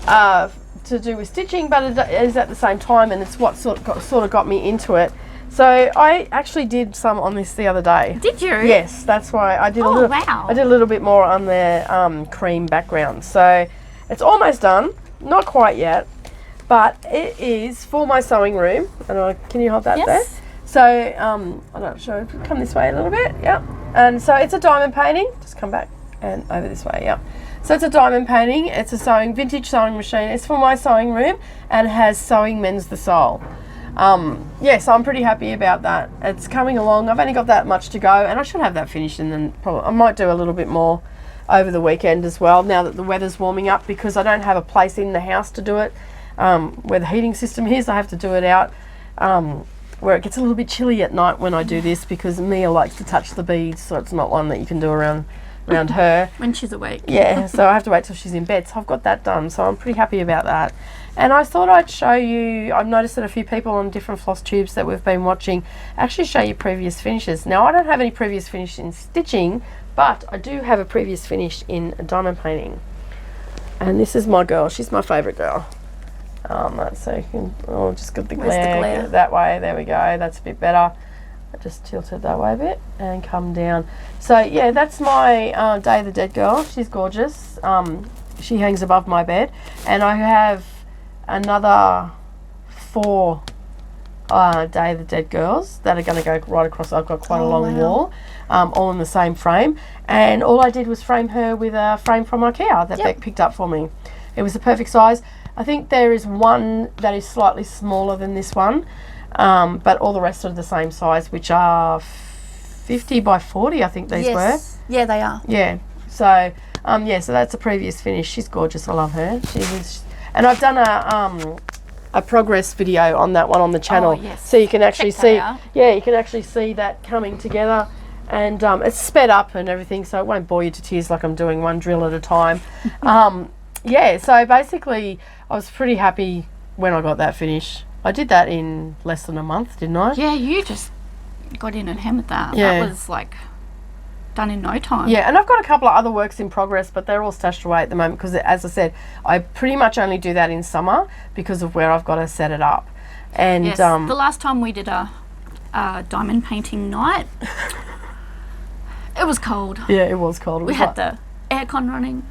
to do with stitching, but it is at the same time, and it's what sort of got me into it. So I actually did some on this the other day. Did you? Yes, that's why I did a little. Wow. I did a little bit more on the cream background. So it's almost done, not quite yet, but it is for my sewing room. And can you hold that there? So I'm not sure. Come this way a little bit. Yep. And so it's a diamond painting. Just come back and over this way. Yep. So it's a diamond painting. It's a vintage sewing machine. It's for my sewing room and has Sewing Mends the Soul. So I'm pretty happy about that. It's coming along. I've only got that much to go, and I should have that finished, and then probably I might do a little bit more over the weekend as well, now that the weather's warming up, because I don't have a place in the house to do it. Where the heating system is, I have to do it out where it gets a little bit chilly at night when I do this, because Mia likes to touch the beads, so it's not one that you can do around her. When she's awake. Yeah, so I have to wait till she's in bed. So I've got that done, so I'm pretty happy about that. And I thought I'd show you, I've noticed that a few people on different floss tubes that we've been watching actually show you previous finishes. Now, I don't have any previous finish in stitching, but I do have a previous finish in diamond painting. And this is my girl. She's my favourite girl. That's so you can, just got the glare that way. There we go. That's a bit better. I just tilted that way a bit and come down. So yeah, that's my Day of the Dead girl. She's gorgeous. She hangs above my bed, and I have another 4 Day of the Dead girls that are going to go right across. I've got quite a long wall, all in the same frame, and all I did was frame her with a frame from IKEA that Bec picked up for me. It was the perfect size. I think there is one that is slightly smaller than this one, but all the rest are the same size, which are 50 by 40, I think these were. Yeah, they are. Yeah. So, so that's a previous finish. She's gorgeous. I love her. She is, and I've done a progress video on that one on the channel, so you can actually see. Yeah, you can actually see that coming together, and it's sped up and everything, so it won't bore you to tears like I'm doing one drill at a time. So basically, I was pretty happy when I got that finish. I did that in less than a month, didn't I? Yeah, you just got in and hammered that. Yeah. That was like done in no time. Yeah, and I've got a couple of other works in progress, but they're all stashed away at the moment because, as I said, I pretty much only do that in summer because of where I've got to set it up. And yes, the last time we did a diamond painting night, it was cold. Yeah, it was cold. We had the aircon running.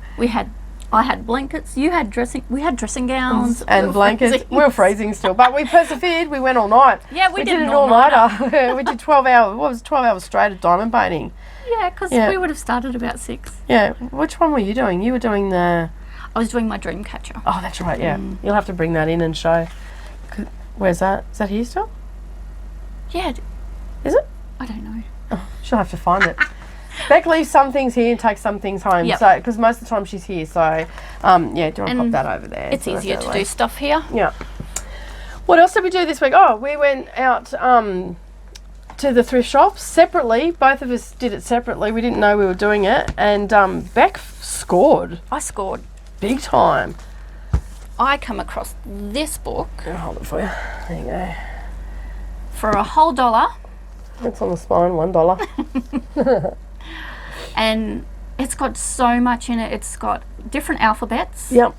I had blankets. We had dressing gowns and blankets. We were freezing still, but we persevered. We went all night. Yeah, we did an all-nighter. We did 12 hours. What was 12 hours straight of diamond painting? Yeah, because we would have started about 6. Yeah. Which one were you doing? You were doing the... I was doing my dream catcher. Oh, that's right. Yeah. You'll have to bring that in and show. Where's that? Is that here still? Yeah. Is it? I don't know. Oh, she'll have to find it. Bec leaves some things here and takes some things home. Yep. So because most of the time she's here. So yeah, do you want to pop that over there? It's easier to do stuff here. Yeah. What else did we do this week? Oh, we went out to the thrift shops separately. Both of us did it separately. We didn't know we were doing it, and Bec scored. I scored Big time. I come across this book. I'll hold it for you. There you go. For a whole $1. It's on the spine, $1. And it's got so much in it. It's got different alphabets. Yep.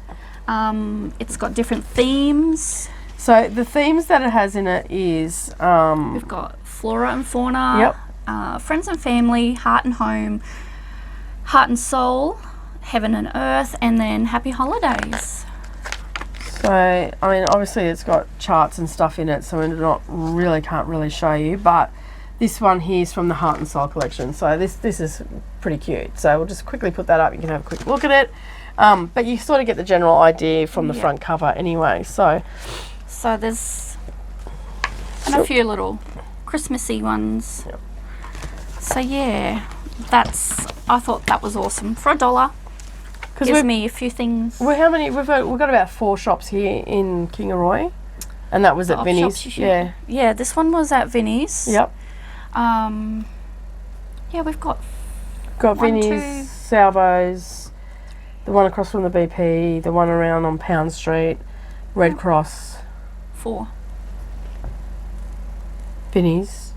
It's got different themes. So the themes that it has in it is We've got flora and fauna. Yep. Friends and family, heart and home, heart and soul, heaven and earth, and then happy holidays. So, I mean, obviously it's got charts and stuff in it, so we can't really show you, but this one here is from the Heart and Soul collection. So this is pretty cute. So we'll just quickly put that up. You can have a quick look at it. But you sort of get the general idea from the front cover anyway. So there's a few little Christmassy ones. Yep. So yeah, I thought that was awesome. For $1. Gives me a few things. Well, how many? We've got about 4 shops here in Kingaroy, and that was at Vinnie's. Yeah. Yeah, this one was at Vinnie's. Yep. Yeah, we've got Vinnie's, Salvo's, the one across from the BP, the one around on Pound Street, Red Cross. 4. Vinnie's,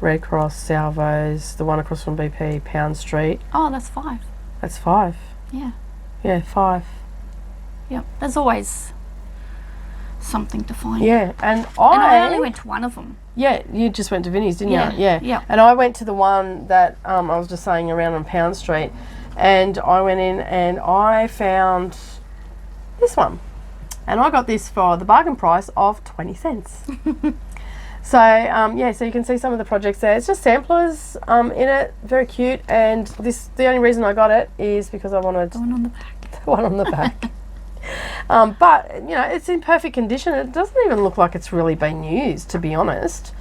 Red Cross, Salvo's, the one across from BP, Pound Street. Oh, that's 5. That's 5. Yeah. Yeah, 5. Yep. There's always something to find. Yeah, and I only went to one of them. Yeah, you just went to Vinnie's, didn't you? Yeah. And I went to the one that I was just saying around on Pound Street, and I went in and I found this one, and I got this for the bargain price of 20 cents. So so you can see some of the projects there. It's just samplers in it, very cute. And the only reason I got it is because I wanted the one on the back. The one on the back. But you know, it's in perfect condition. It doesn't even look like it's really been used, to be honest.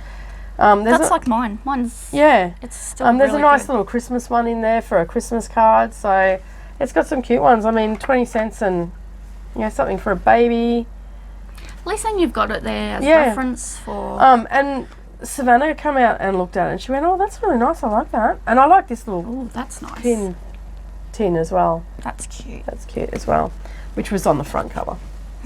That's like mine. Mine's it's still there's really a nice good. little Christmas one in there for a Christmas card. So it's got some cute ones. I mean, 20 cents and something for a baby. At least then you've got it there as reference for... And Savannah came out and looked at it and she went, oh, that's really nice, I like that. And I like this little that's nice. tin as well. That's cute. That's cute as well, which was on the front cover.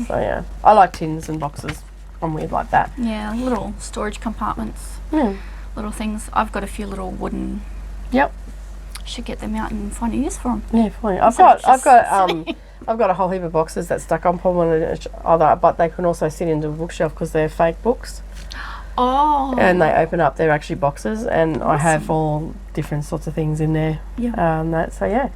So yeah, I like tins and boxes. I'm weird like that. Yeah, little storage compartments. Yeah. Little things. I've got a few little wooden... Yep. Should get them out and find a use for them. Yeah, fine. I've got a whole heap of boxes that stuck on one and each other, but they can also sit into a bookshelf because they're fake books. Oh. And they open up, they're actually boxes, and awesome. I have all different sorts of things in there. Yeah. So yeah.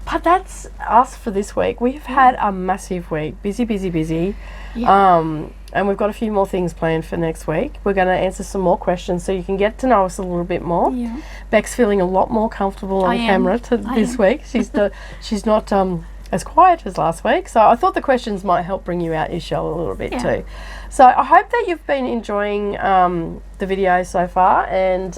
But that's us for this week. We've had a massive week. Busy. Yeah. And we've got a few more things planned for next week. We're going to answer some more questions so you can get to know us a little bit more. Yeah. Bec's feeling a lot more comfortable on camera this week. She's not as quiet as last week. So I thought the questions might help bring you out your shell a little bit too. So I hope that you've been enjoying the video so far, and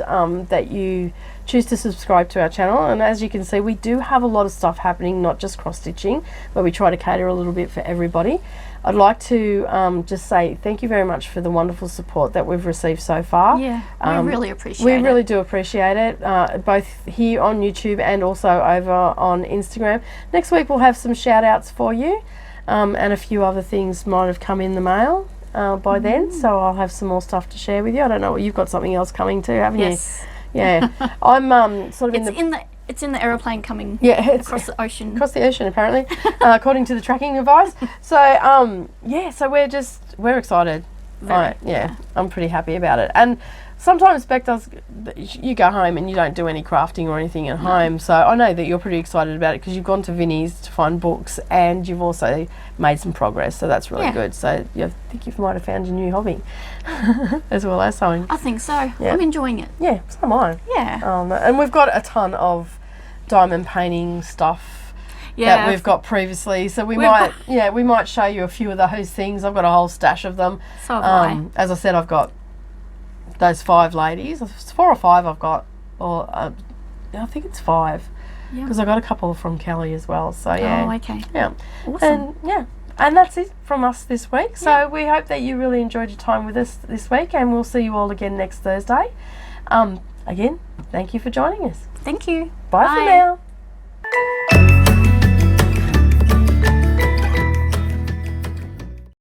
that you choose to subscribe to our channel. And as you can see, we do have a lot of stuff happening, not just cross stitching, but we try to cater a little bit for everybody. I'd like to just say thank you very much for the wonderful support that we've received so far. Yeah, we really appreciate it. We really do appreciate it, both here on YouTube and also over on Instagram. Next week we'll have some shout outs for you, and a few other things might have come in the mail by then, so I'll have some more stuff to share with you. I don't know, you've got something else coming too, haven't you? Yeah. I'm sort of It's in the aeroplane coming across the ocean. Across the ocean, apparently, according to the tracking device. So, so we're excited. I'm pretty happy about it. And sometimes Bec you go home and you don't do any crafting or anything at home. So I know that you're pretty excited about it because you've gone to Vinnie's to find books and you've also made some progress. So that's really good. So I think you might have found your new hobby as well as sewing. I think so. Yeah. I'm enjoying it. Yeah, so am I. Yeah. And we've got a ton of diamond painting stuff that we've got previously, so we might show you a few of those things. I've got a whole stash of them. So have I. As I said, I've got those 5 ladies, 4 or 5 I've got, or I think it's 5. Yeah. Because I got a couple from Kelly as well. So yeah. Oh, okay. Yeah. Awesome. And that's it from us this week. So we hope that you really enjoyed your time with us this week, and we'll see you all again next Thursday. Again, thank you for joining us. Thank you. Bye for now.